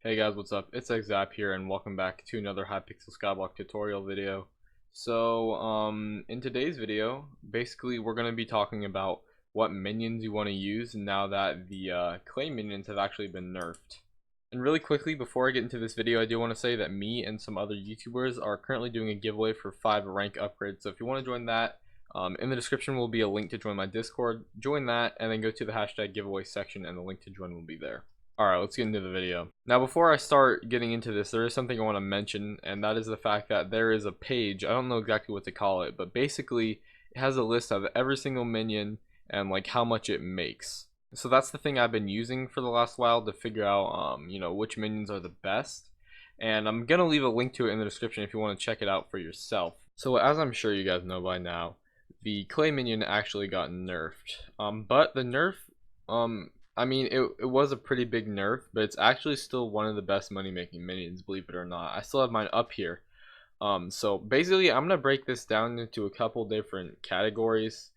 Hey guys, what's up? It's Xap here and welcome back to another Hypixel SkyBlock tutorial video. In today's video, basically we're going to be talking about what minions you want to use now that the clay minions have actually been nerfed. And really quickly, before I get into this video, I do want to say that me and some other YouTubers are currently doing a giveaway for 5 rank upgrades. So if you want to join that, in the description will be a link to join my Discord. Join that and then go to the hashtag giveaway section and the link to join will be there. Alright, let's get into the video. Now before I start getting into this, there is something I want to mention, and that is the fact that there is a page, I don't know exactly what to call it, but basically it has a list of every single minion and like how much it makes. So that's the thing I've been using for the last while to figure out which minions are the best. And I'm gonna leave a link to it in the description if you want to check it out for yourself. So as I'm sure you guys know by now, the clay minion actually got nerfed. But the nerf, I mean, it was a pretty big nerf, but it's actually still one of the best money making minions, believe it or not. I still have mine up here. So basically I'm gonna break this down into a couple different categories.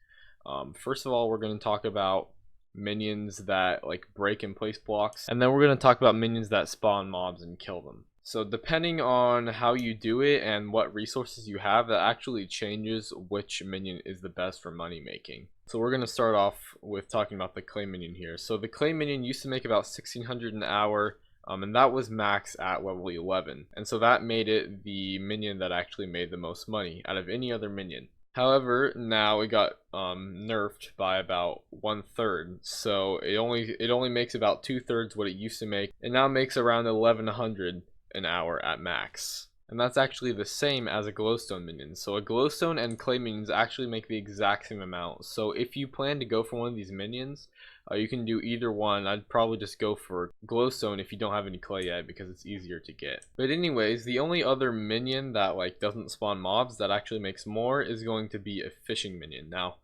First of all, we're gonna talk about minions that like break and place blocks, and then we're gonna talk about minions that spawn mobs and kill them. So depending on how you do it and what resources you have, that actually changes which minion is the best for money making. So we're going to start off with talking about the clay minion here. So the clay minion used to make about 1600 an hour, and that was max at level 11. And so that made it the minion that actually made the most money out of any other minion. However, now it got nerfed by about 1/3, so it only makes about 2/3 what it used to make, and now makes around 1100 an hour at max. And that's actually the same as a glowstone minion. So a glowstone and clay minions actually make the exact same amount. So if you plan to go for one of these minions, you can do either one. I'd probably just go for glowstone if you don't have any clay yet, because it's easier to get. But anyways, the only other minion that like doesn't spawn mobs that actually makes more is going to be a fishing minion. Now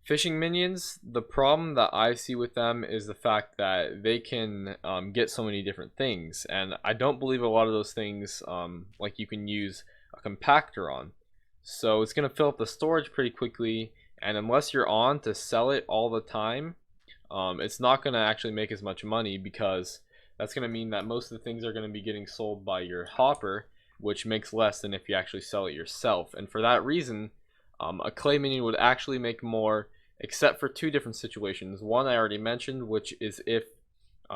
fishing minions, the problem that I see with them is the fact that they can get so many different things, and I don't believe a lot of those things like you can use a compactor on. So it's going to fill up the storage pretty quickly, and unless you're on to sell it all the time, it's not going to actually make as much money, because that's going to mean that most of the things are going to be getting sold by your hopper, which makes less than if you actually sell it yourself. And for that reason, a clay minion would actually make more, except for two different situations. One I already mentioned, which is if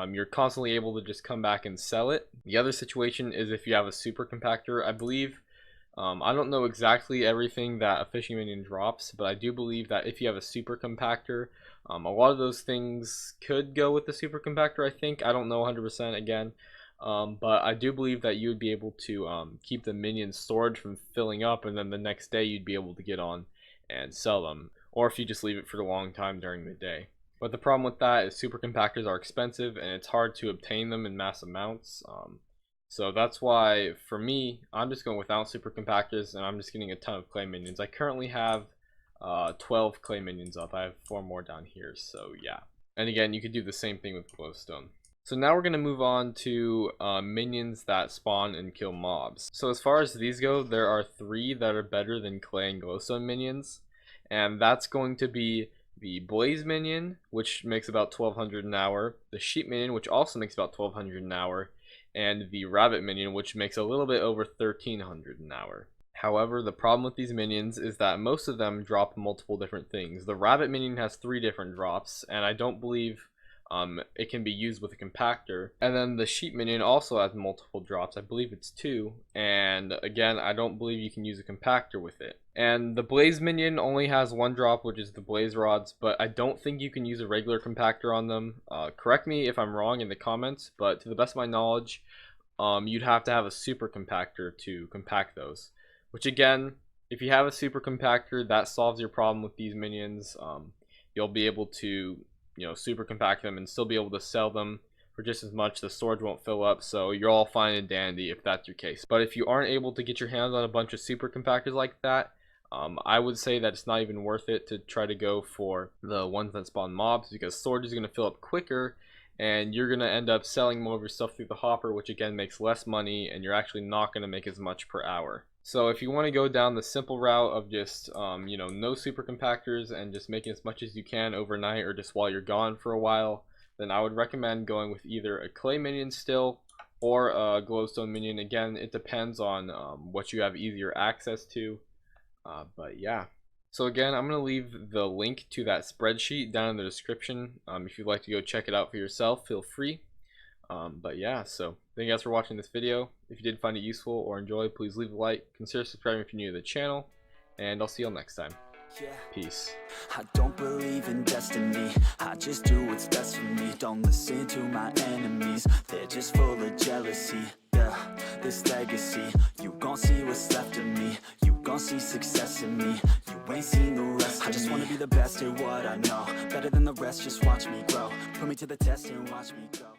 you're constantly able to just come back and sell it. The other situation is if you have a super compactor. I believe, I don't know exactly everything that a fishing minion drops, but I do believe that if you have a super compactor, a lot of those things could go with the super compactor, I think. I don't know 100% again. But I do believe that you would be able to keep the minion storage from filling up, and then the next day you'd be able to get on and sell them, or if you just leave it for a long time during the day. But the problem with that is super compactors are expensive and it's hard to obtain them in mass amounts. So that's why for me, I'm just going without super compactors, and I'm just getting a ton of clay minions. I currently have 12 clay minions up. I have 4 more down here, so yeah. And again, you could do the same thing with glowstone. So now we're going to move on to minions that spawn and kill mobs. So as far as these go, there are 3 that are better than clay and glowstone minions. And that's going to be the blaze minion, which makes about 1200 an hour, the sheep minion, which also makes about 1200 an hour, and the rabbit minion, which makes a little bit over 1300 an hour. However, the problem with these minions is that most of them drop multiple different things. The rabbit minion has 3 different drops, and I don't believe it can be used with a compactor. And then the sheep minion also has multiple drops. I believe it's 2, and again, I don't believe you can use a compactor with it. And the blaze minion only has 1 drop, which is the blaze rods, but I don't think you can use a regular compactor on them. Correct me if I'm wrong in the comments, but to the best of my knowledge, you'd have to have a super compactor to compact those, which again, if you have a super compactor, that solves your problem with these minions. You'll be able to super compact them and still be able to sell them for just as much. The storage won't fill up, so you're all fine and dandy if that's your case. But if you aren't able to get your hands on a bunch of super compactors like that, I would say that it's not even worth it to try to go for the ones that spawn mobs, because storage is going to fill up quicker and you're going to end up selling more of your stuff through the hopper, which again makes less money, and you're actually not going to make as much per hour. So if you want to go down the simple route of just no super compactors and just making as much as you can overnight or just while you're gone for a while, then I would recommend going with either a clay minion still or a glowstone minion. Again, it depends on what you have easier access to. But yeah. So again, I'm going to leave the link to that spreadsheet down in the description. If you'd like to go check it out for yourself, feel free. But yeah, so thank you guys for watching this video. If you did find it useful or enjoy, please leave a like, consider subscribing if you're new to the channel, and I'll see you all next time. Peace. I don't believe in destiny, I just do what's best for me. Don't listen to my enemies, they're just full of jealousy. Yeah, this legacy, you gon' see what's left of me. You gon' see success in me, you ain't seen the rest of me. I just wanna be the best at what I know, better than the rest, just watch me grow. Put me to the test and watch me go.